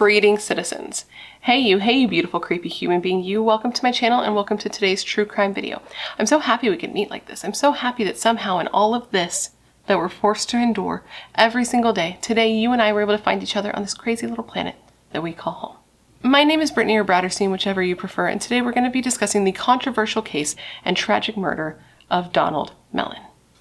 Greetings, citizens. Hey you beautiful creepy human being, you. Welcome to my channel and welcome to today's true crime video. I'm so happy we can meet like this. I'm so happy that somehow in all of this that we're forced to endure every single day, today you and I were able to find each other on this crazy little planet that we call home. My name is Brittany or BRATTERSTEIN, whichever you prefer, and today we're going to be discussing the controversial case and tragic murder of Donald Mellon.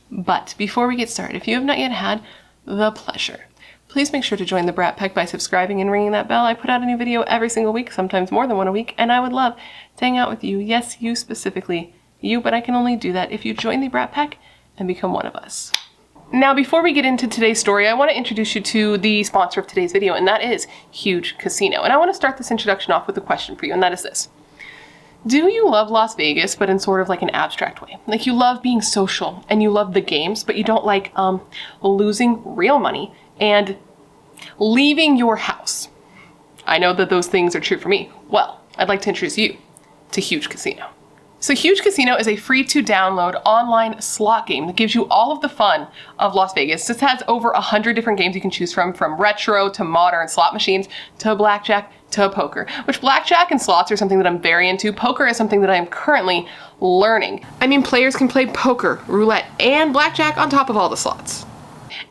But before we get started, if you have not yet had the pleasure, please make sure to join the Brat Pack by subscribing and ringing that bell. I put out a new video every single week, sometimes more than one a week, and I would love to hang out with you. Yes, you specifically, you, but I can only do that if you join the Brat Pack and become one of us. Now, before we get into today's story, I want to introduce you to the sponsor of today's video, and that is Huge Casino. And I want to start this introduction off with a question for you, and that is this. Do you love Las Vegas, but in sort of like an abstract way? Like you love being social and you love the games, but you don't like losing real money and leaving your house? I know that those things are true for me. Well, I'd like to introduce you to Huge Casino. So Huge Casino is a free to download online slot game that gives you all of the fun of Las Vegas. This has over 100 different games you can choose from retro to modern slot machines to blackjack to poker, which blackjack and slots are something that I'm very into. Poker is something that I am currently learning. I mean, players can play poker, roulette, and blackjack on top of all the slots.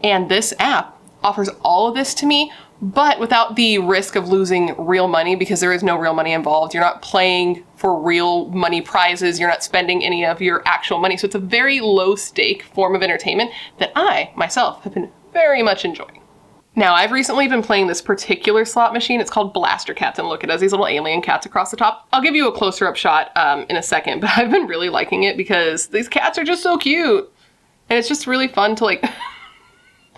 And this app offers all of this to me, but without the risk of losing real money, because there is no real money involved. You're not playing for real money prizes. You're not spending any of your actual money. So it's a very low stake form of entertainment that I, myself, have been very much enjoying. Now, I've recently been playing this particular slot machine. It's called Blaster Cats, and look, it has these little alien cats across the top. I'll give you a closer up shot in a second, but I've been really liking it because these cats are just so cute. And it's just really fun to like...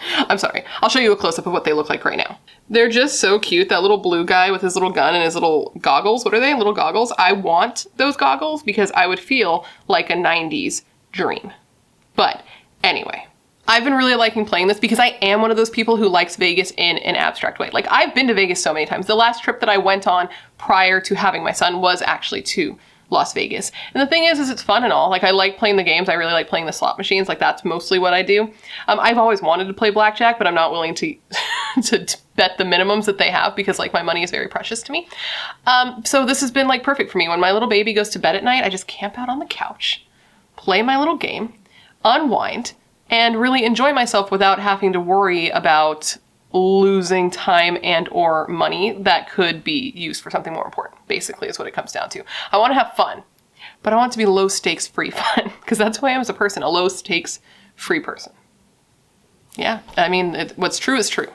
I'm sorry, I'll show you a close-up of what they look like right now. They're just so cute. That little blue guy with his little gun and his little goggles. What are they? Little goggles? I want those goggles because I would feel like a 90s dream. But anyway, I've been really liking playing this because I am one of those people who likes Vegas in an abstract way. Like, I've been to Vegas so many times. The last trip that I went on prior to having my son was actually to Las Vegas. And the thing is it's fun and all. Like, I like playing the games. I really like playing the slot machines. Like, that's mostly what I do. I've always wanted to play blackjack, but I'm not willing to to bet the minimums that they have because, like, my money is very precious to me. So this has been, like, perfect for me. When my little baby goes to bed at night, I just camp out on the couch, play my little game, unwind, and really enjoy myself without having to worry about losing time and or money that could be used for something more important, basically is what it comes down to. I want to have fun, but I want it to be low stakes free fun because that's who I am as a person, a low stakes free person. Yeah, I mean, what's true is true.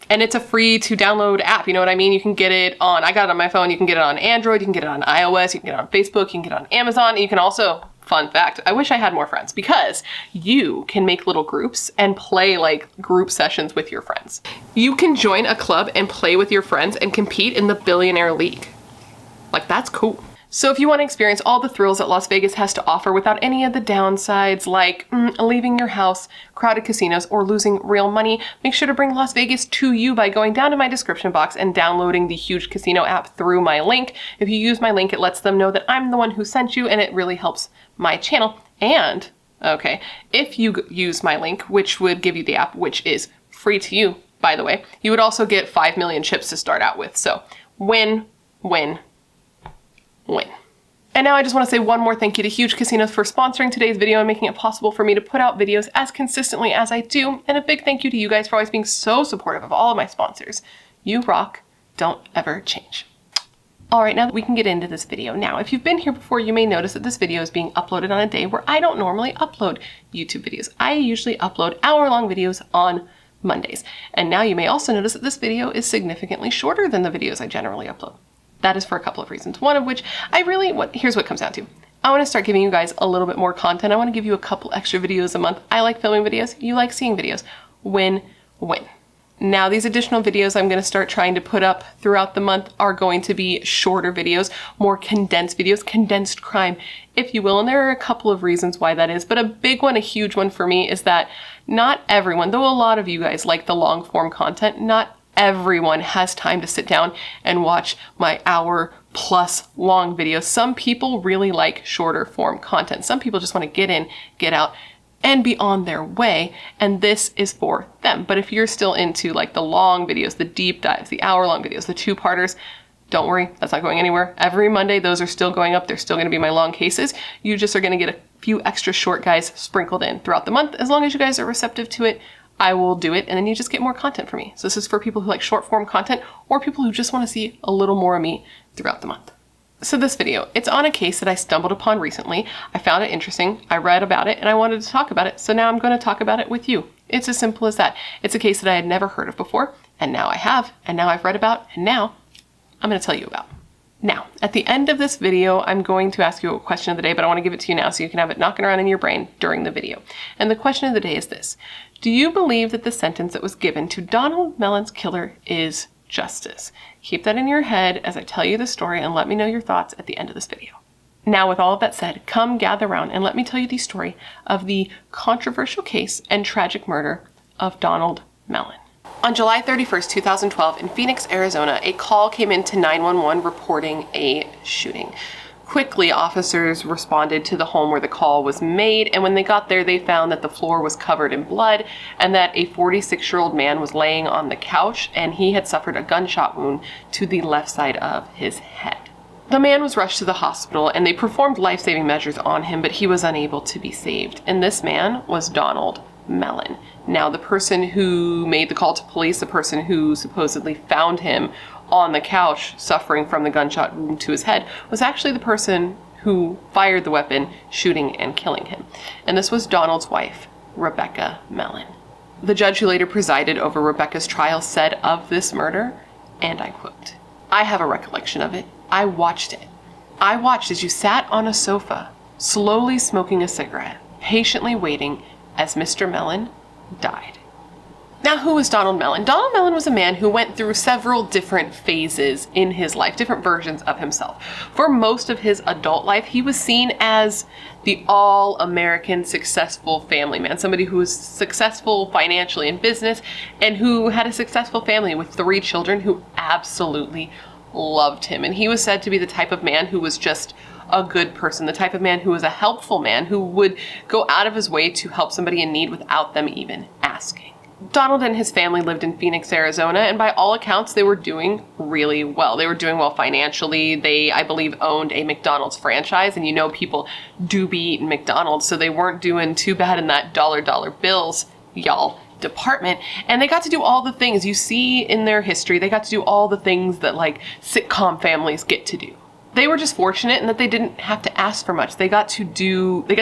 And it's a free to download app, you know what I mean? You can get it on, I got it on my phone, you can get it on Android, you can get it on iOS, you can get it on Facebook, you can get it on Amazon, and you can also, fun fact, I wish I had more friends because you can make little groups and play like group sessions with your friends. You can join a club and play with your friends and compete in the Billionaire League. Like, that's cool. So if you want to experience all the thrills that Las Vegas has to offer without any of the downsides like leaving your house, crowded casinos, or losing real money, make sure to bring Las Vegas to you by going down to my description box and downloading the Huge Casino app through my link. If you use my link, it lets them know that I'm the one who sent you, and it really helps my channel. And, okay, if you use my link, which would give you the app, which is free to you, by the way, you would also get 5 million chips to start out with. So win, win, win. And now I just want to say one more thank you to Huge Casinos for sponsoring today's video and making it possible for me to put out videos as consistently as I do. And a big thank you to you guys for always being so supportive of all of my sponsors. You rock. Don't ever change. All right, now that we can get into this video. Now, if you've been here before, you may notice that this video is being uploaded on a day where I don't normally upload YouTube videos. I usually upload hour-long videos on Mondays. And now you may also notice that this video is significantly shorter than the videos I generally upload. That is for a couple of reasons. One of which here's what it comes down to. I want to start giving you guys a little bit more content. I want to give you a couple extra videos a month. I like filming videos. You like seeing videos. Win, win. Now, these additional videos I'm going to start trying to put up throughout the month are going to be shorter videos, more condensed videos, condensed crime, if you will. And there are a couple of reasons why that is. But a big one, a huge one for me is that not everyone, though a lot of you guys like the long form content, not everyone has time to sit down and watch my hour-plus long videos. Some people really like shorter form content. Some people just want to get in, get out, and be on their way, and this is for them. But if you're still into like the long videos, the deep dives, the hour-long videos, the two-parters, don't worry, that's not going anywhere. Every Monday, those are still going up. They're still going to be my long cases. You just are going to get a few extra short guys sprinkled in throughout the month. As long as you guys are receptive to it, I will do it, and then you just get more content from me. So this is for people who like short form content or people who just want to see a little more of me throughout the month. So this video, it's on a case that I stumbled upon recently. I found it interesting, I read about it, and I wanted to talk about it, so now I'm going to talk about it with you. It's as simple as that. It's a case that I had never heard of before, and now I have, and now I've read about, and now I'm going to tell you about. Now, at the end of this video, I'm going to ask you a question of the day, but I want to give it to you now so you can have it knocking around in your brain during the video. And the question of the day is this: do you believe that the sentence that was given to Donald Mellon's killer is justice? Keep that in your head as I tell you the story, and let me know your thoughts at the end of this video. Now, with all of that said, come gather around and let me tell you the story of the controversial case and tragic murder of Donald Mellon. On July 31st, 2012, in Phoenix, Arizona, a call came into 911 reporting a shooting. Quickly, officers responded to the home where the call was made, and when they got there, they found that the floor was covered in blood and that a 46-year-old man was laying on the couch, and he had suffered a gunshot wound to the left side of his head. The man was rushed to the hospital, and they performed life-saving measures on him, but he was unable to be saved. And this man was Donald Mellon. Now, the person who made the call to police, the person who supposedly found him on the couch suffering from the gunshot wound to his head, was actually the person who fired the weapon, shooting and killing him. And this was Donald's wife, Rebekah Mellon. The judge who later presided over Rebekah's trial said of this murder, and I quote, "I have a recollection of it. I watched it. I watched as you sat on a sofa, slowly smoking a cigarette, patiently waiting as Mr. Mellon died." Now, who was Donald Mellon? Donald Mellon was a man who went through several different phases in his life, different versions of himself. For most of his adult life, he was seen as the all-American successful family man, somebody who was successful financially in business and who had a successful family with 3 children who absolutely loved him. And he was said to be the type of man who was just a good person, the type of man who was a helpful man, who would go out of his way to help somebody in need without them even asking. Donald and his family lived in Phoenix, Arizona, and by all accounts, they were doing really well. They were doing well financially. They, I believe, owned a McDonald's franchise, and you know people do be eating McDonald's, so they weren't doing too bad in that dollar bills, y'all, department. And they got to do all the things you see in their history. They got to do all the things that like sitcom families get to do. They were just fortunate in that they didn't have to ask for much. They got to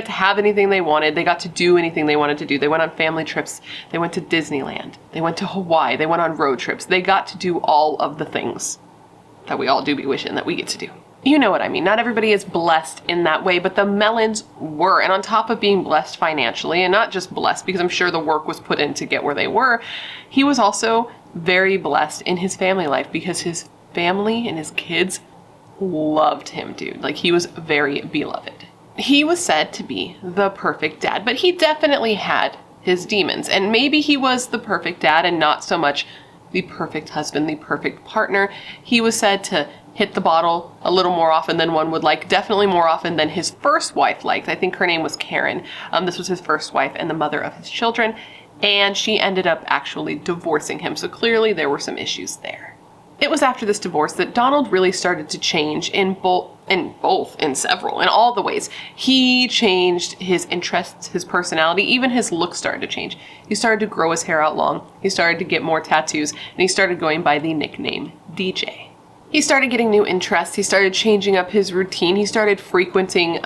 have anything they wanted. They got to do anything they wanted to do. They went on family trips. They went to Disneyland. They went to Hawaii. They went on road trips. They got to do all of the things that we all do be wishing that we get to do. You know what I mean. Not everybody is blessed in that way, but the Mellons were. And on top of being blessed financially, and not just blessed because I'm sure the work was put in to get where they were, he was also very blessed in his family life because his family and his kids loved him, dude. Like, he was very beloved. He was said to be the perfect dad, but he definitely had his demons. And maybe he was the perfect dad and not so much the perfect husband, the perfect partner. He was said to hit the bottle a little more often than one would like, definitely more often than his first wife liked. I think her name was Karen. This was his first wife and the mother of his children, and she ended up actually divorcing him. So clearly there were some issues there. It was after this divorce that Donald really started to change in all the ways. He changed his interests, his personality, even his look started to change. He started to grow his hair out long. He started to get more tattoos, and he started going by the nickname DJ. He started getting new interests. He started changing up his routine. He started frequenting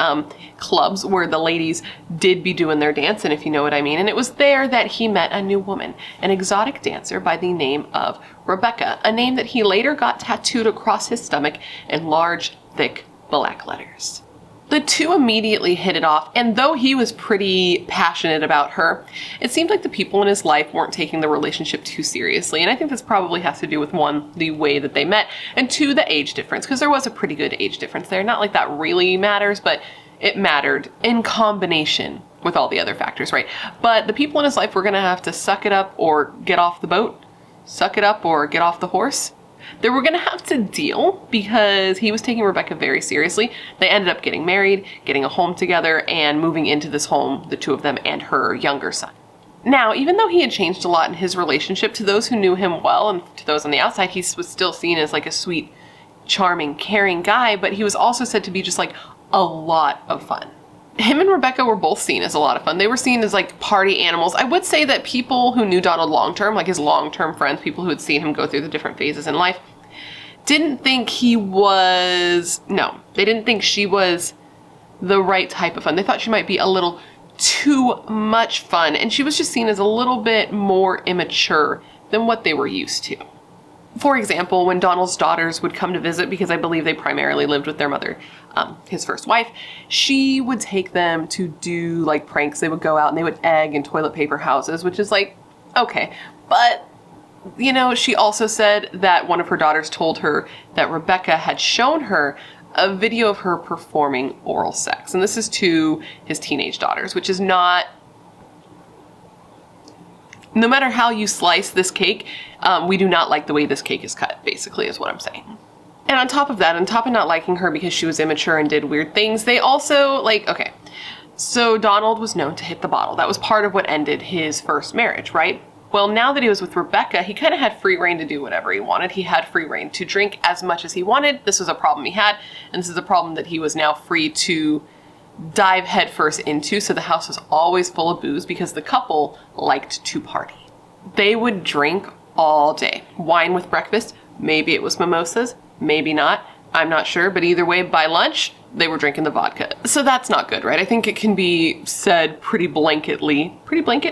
clubs where the ladies did be doing their dancing, if you know what I mean. And it was there that he met a new woman, an exotic dancer by the name of Rebekah, a name that he later got tattooed across his stomach in large, thick black letters. The two immediately hit it off, and though he was pretty passionate about her, it seemed like the people in his life weren't taking the relationship too seriously. And I think this probably has to do with, 1, the way that they met, and 2, the age difference, because there was a pretty good age difference there. Not like that really matters, but it mattered in combination with all the other factors, right? But the people in his life were gonna have to suck it up or get off the boat, suck it up or get off the horse, They were going to have to deal because he was taking Rebekah very seriously. They ended up getting married, getting a home together, and moving into this home, the two of them and her younger son. Now, even though he had changed a lot in his relationship, to those who knew him well and to those on the outside, he was still seen as like a sweet, charming, caring guy, but he was also said to be just like a lot of fun. Him and Rebekah were both seen as a lot of fun. They were seen as like party animals. I would say that people who knew Donald long-term, like his long-term friends, people who had seen him go through the different phases in life, didn't think he was, no, they didn't think she was the right type of fun. They thought she might be a little too much fun, and she was just seen as a little bit more immature than what they were used to. For example, when Donald's daughters would come to visit, because I believe they primarily lived with their mother, his first wife, she would take them to do like pranks. They would go out and they would egg and toilet paper houses, which is like, okay. But, you know, she also said that one of her daughters told her that Rebekah had shown her a video of her performing oral sex. And this is to his teenage daughters, which is not, no matter how you slice this cake, we do not like the way this cake is cut, basically, is what I'm saying. And on top of that, on top of not liking her because she was immature and did weird things, they also, like, okay, so Donald was known to hit the bottle. That was part of what ended his first marriage, right? Well, now that he was with Rebekah, he kind of had free reign to do whatever he wanted. He had free reign to drink as much as he wanted. This was a problem he had, and this is a problem that he was now free to dive headfirst into. So the house was always full of booze because the couple liked to party. They would drink all day. Wine with breakfast, maybe it was mimosas, maybe not, I'm not sure, but either way, by lunch, they were drinking the vodka. So that's not good, right? I think it can be said pretty blanketly,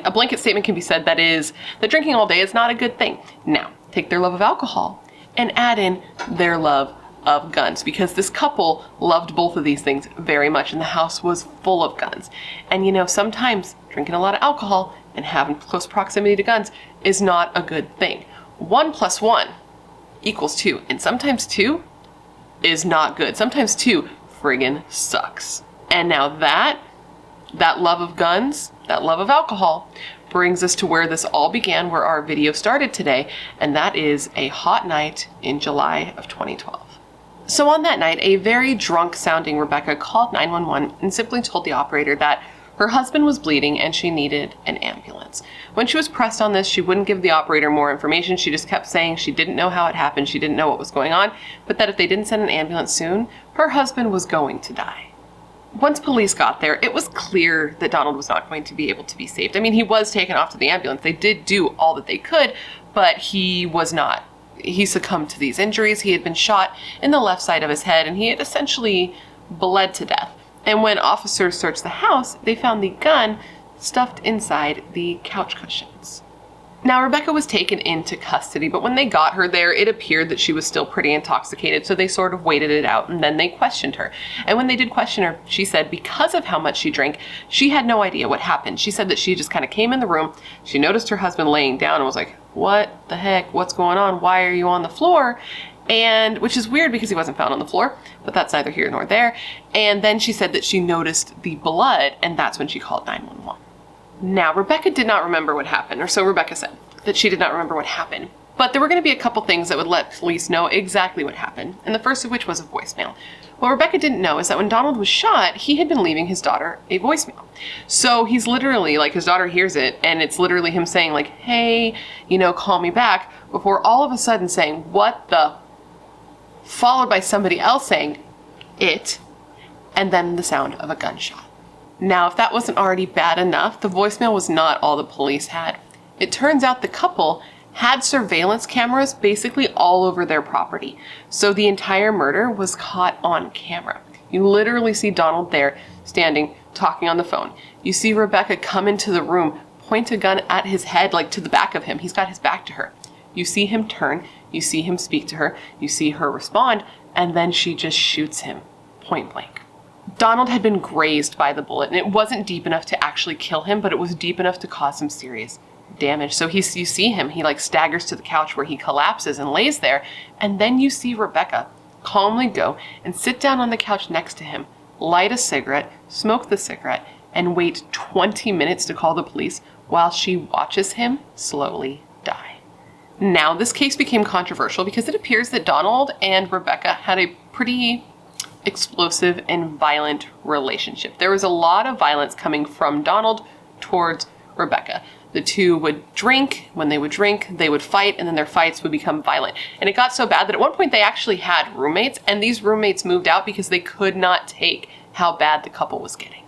a blanket statement can be said that drinking all day is not a good thing. Now, take their love of alcohol and add in their love of guns, because this couple loved both of these things very much, and the house was full of guns. And you know, sometimes drinking a lot of alcohol and having close proximity to guns is not a good thing. 1 + 1 = 2, and sometimes 2 is not good. Sometimes 2 friggin' sucks. And now that love of guns, that love of alcohol, brings us to where this all began, where our video started today, and that is a hot night in July of 2012. So on that night, a very drunk sounding Rebekah called 911 and simply told the operator that her husband was bleeding and she needed an ambulance. When she was pressed on this, she wouldn't give the operator more information. She just kept saying she didn't know how it happened, she didn't know what was going on, but that if they didn't send an ambulance soon, her husband was going to die. Once police got there, it was clear that Donald was not going to be able to be saved. I mean, he was taken off to the ambulance. They did do all that they could, but he was not. He succumbed to these injuries. He had been shot in the left side of his head, and he had essentially bled to death. And when officers searched the house, they found the gun stuffed inside the couch cushions. Now, Rebekah was taken into custody, but when they got her there, it appeared that she was still pretty intoxicated, so they sort of waited it out, and then they questioned her. And when they did question her, she said because of how much she drank, she had no idea what happened. She said that she just kind of came in the room, she noticed her husband laying down and was like, what the heck, what's going on? Why are you on the floor? And which is weird because he wasn't found on the floor, but that's neither here nor there. And then she said that she noticed the blood, and that's when she called 911. Now, Rebekah did not remember what happened, or so Rebekah said, that she did not remember what happened. But there were going to be a couple things that would let police know exactly what happened, and the first of which was a voicemail. What Rebekah didn't know is that when Donald was shot, he had been leaving his daughter a voicemail. So he's literally, like, his daughter hears it, and it's literally him saying, like, hey, you know, call me back, before all of a sudden saying, what the, followed by somebody else saying, it, and then the sound of a gunshot. Now, if that wasn't already bad enough, the voicemail was not all the police had. It turns out the couple had surveillance cameras basically all over their property. So the entire murder was caught on camera. You literally see Donald there standing, talking on the phone. You see Rebekah come into the room, point a gun at his head, like to the back of him. He's got his back to her. You see him turn, you see him speak to her, you see her respond, and then she just shoots him point blank. Donald had been grazed by the bullet, and it wasn't deep enough to actually kill him, but it was deep enough to cause him serious damage. So you see him, he like staggers to the couch where he collapses and lays there, and then you see Rebekah calmly go and sit down on the couch next to him, light a cigarette, smoke the cigarette, and wait 20 minutes to call the police while she watches him slowly die. Now, this case became controversial because it appears that Donald and Rebekah had a pretty explosive and violent relationship. There was a lot of violence coming from Donald towards Rebekah. The two would drink. When they would drink, they would fight, and then their fights would become violent. And it got so bad that at one point they actually had roommates, and these roommates moved out because they could not take how bad the couple was getting.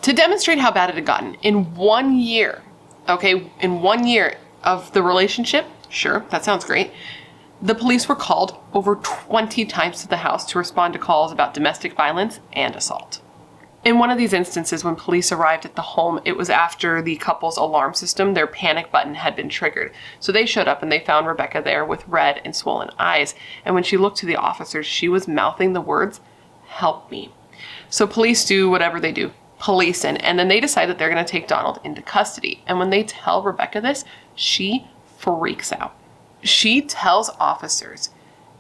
To demonstrate how bad it had gotten, in 1 year, in 1 year of the relationship, sure, that sounds great, the police were called over 20 times to the house to respond to calls about domestic violence and assault. In one of these instances, when police arrived at the home, it was after the couple's alarm system, their panic button, had been triggered. So they showed up and they found Rebekah there with red and swollen eyes. And when she looked to the officers, she was mouthing the words, "Help me." So police do whatever they do, police in, and then they decide that they're going to take Donald into custody. And when they tell Rebekah this, she freaks out. She tells officers,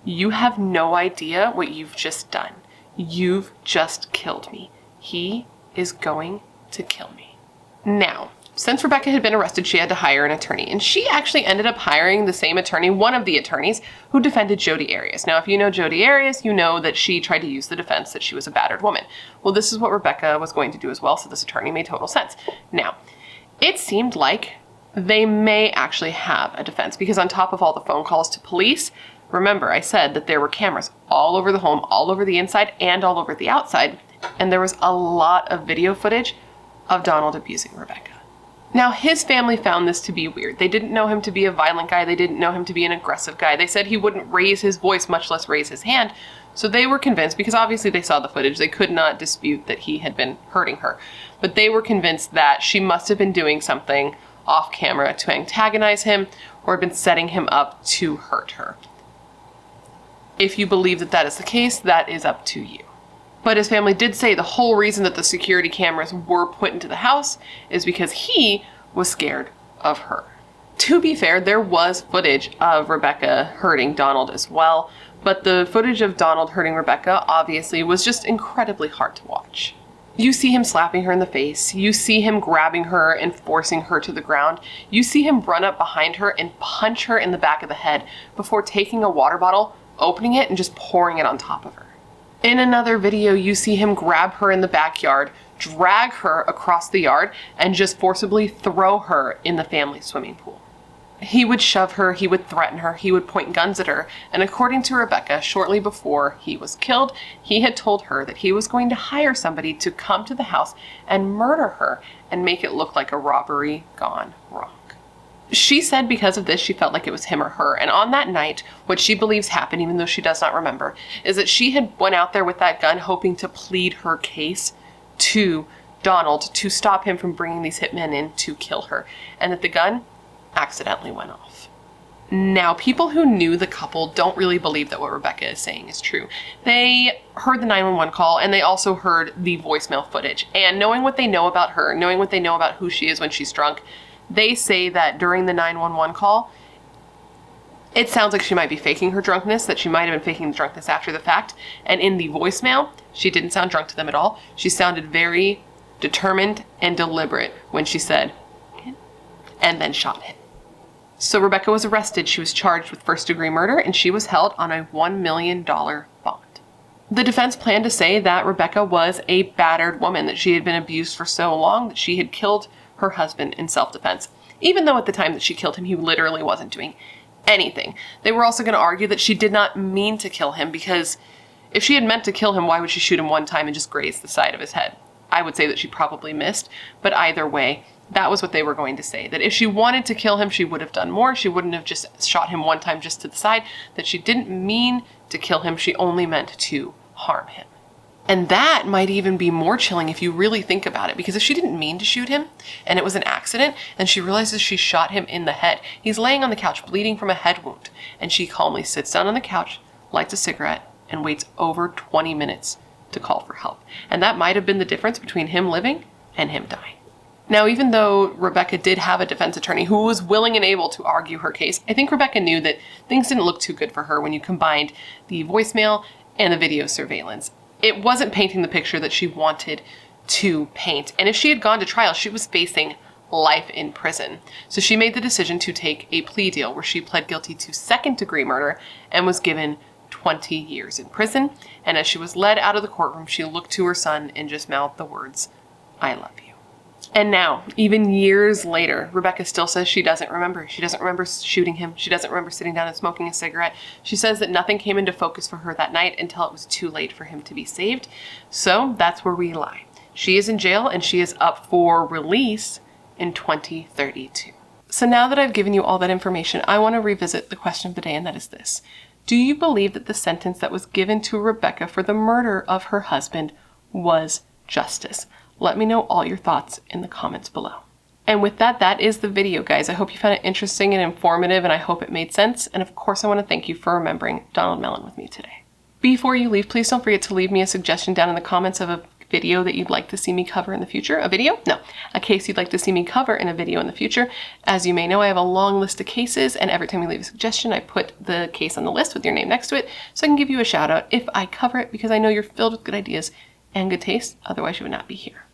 "You have no idea what you've just done. You've just killed me. He is going to kill me." Now, since Rebekah had been arrested, she had to hire an attorney, and she actually ended up hiring the same attorney, one of the attorneys, who defended Jodi Arias. Now, if you know Jodi Arias, you know that she tried to use the defense that she was a battered woman. Well, this is what Rebekah was going to do as well, so this attorney made total sense. Now, it seemed like they may actually have a defense, because on top of all the phone calls to police, remember I said that there were cameras all over the home, all over the inside and all over the outside, and there was a lot of video footage of Donald abusing Rebekah. Now, his family found this to be weird. They didn't know him to be a violent guy. They didn't know him to be an aggressive guy. They said he wouldn't raise his voice, much less raise his hand. So they were convinced, because obviously they saw the footage, they could not dispute that he had been hurting her. But they were convinced that she must have been doing something off camera to antagonize him or had been setting him up to hurt her. If you believe that that is the case, that is up to you. But his family did say the whole reason that the security cameras were put into the house is because he was scared of her. To be fair, there was footage of Rebekah hurting Donald as well, but the footage of Donald hurting Rebekah obviously was just incredibly hard to watch. You see him slapping her in the face. You see him grabbing her and forcing her to the ground. You see him run up behind her and punch her in the back of the head before taking a water bottle, opening it, and just pouring it on top of her. In another video, you see him grab her in the backyard, drag her across the yard, and just forcibly throw her in the family swimming pool. He would shove her, he would threaten her, he would point guns at her, and according to Rebekah, shortly before he was killed, he had told her that he was going to hire somebody to come to the house and murder her and make it look like a robbery gone wrong. She said because of this, she felt like it was him or her. And on that night, what she believes happened, even though she does not remember, is that she had went out there with that gun hoping to plead her case to Donald to stop him from bringing these hitmen in to kill her. And that the gun accidentally went off. Now, people who knew the couple don't really believe that what Rebekah is saying is true. They heard the 911 call, and they also heard the voicemail footage. And knowing what they know about her, knowing what they know about who she is when she's drunk, they say that during the 911 call, it sounds like she might be faking her drunkenness, that she might have been faking the drunkenness after the fact. And in the voicemail, she didn't sound drunk to them at all. She sounded very determined and deliberate when she said, and then shot him. So Rebekah was arrested. She was charged with first-degree murder, and she was held on a $1 million bond. The defense planned to say that Rebekah was a battered woman, that she had been abused for so long that she had killed her husband in self-defense, even though at the time that she killed him, he literally wasn't doing anything. They were also going to argue that she did not mean to kill him, because if she had meant to kill him, why would she shoot him one time and just graze the side of his head? I would say that she probably missed, but either way, that was what they were going to say, that if she wanted to kill him, she would have done more. She wouldn't have just shot him one time just to the side, that she didn't mean to kill him. She only meant to harm him. And that might even be more chilling if you really think about it, because if she didn't mean to shoot him and it was an accident and she realizes she shot him in the head, he's laying on the couch bleeding from a head wound, and she calmly sits down on the couch, lights a cigarette, and waits over 20 minutes to call for help. And that might have been the difference between him living and him dying. Now, even though Rebekah did have a defense attorney who was willing and able to argue her case, I think Rebekah knew that things didn't look too good for her when you combined the voicemail and the video surveillance. It wasn't painting the picture that she wanted to paint. And if she had gone to trial, she was facing life in prison. So she made the decision to take a plea deal where she pled guilty to second-degree murder and was given 20 years in prison. And as she was led out of the courtroom, she looked to her son and just mouthed the words, "I love you." And now, even years later, Rebekah still says she doesn't remember. She doesn't remember shooting him. She doesn't remember sitting down and smoking a cigarette. She says that nothing came into focus for her that night until it was too late for him to be saved. So that's where we lie. She is in jail and she is up for release in 2032. So now that I've given you all that information, I want to revisit the question of the day, and that is this. Do you believe that the sentence that was given to Rebekah for the murder of her husband was justice? Let me know all your thoughts in the comments below. And with that, that is the video, guys. I hope you found it interesting and informative, and I hope it made sense. And of course, I want to thank you for remembering Donald Mellon with me today. Before you leave, please don't forget to leave me a suggestion down in the comments of a video that you'd like to see me cover in the future. A video? No, a case you'd like to see me cover in a video in the future. As you may know, I have a long list of cases, and every time you leave a suggestion, I put the case on the list with your name next to it, so I can give you a shout out if I cover it, because I know you're filled with good ideas and good taste. Otherwise, you would not be here.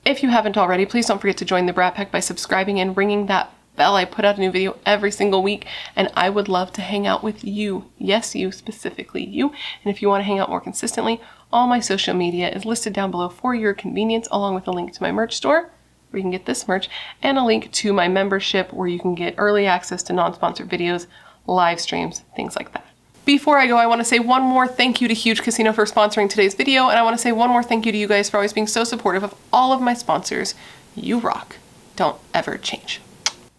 If you haven't already, please don't forget to join the Brat Pack by subscribing and ringing that bell. I put out a new video every single week, and I would love to hang out with you. Yes, you, specifically you. And if you want to hang out more consistently, all my social media is listed down below for your convenience, along with a link to my merch store, where you can get this merch, and a link to my membership, where you can get early access to non-sponsored videos, live streams, things like that. Before I go, I want to say one more thank you to Huge Casino for sponsoring today's video, and I want to say one more thank you to you guys for always being so supportive of all of my sponsors. You rock. Don't ever change.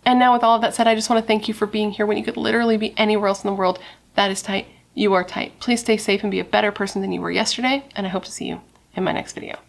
And now with all of that said, I just want to thank you for being here when you could literally be anywhere else in the world. That is tight. You are tight. Please stay safe and be a better person than you were yesterday, and I hope to see you in my next video.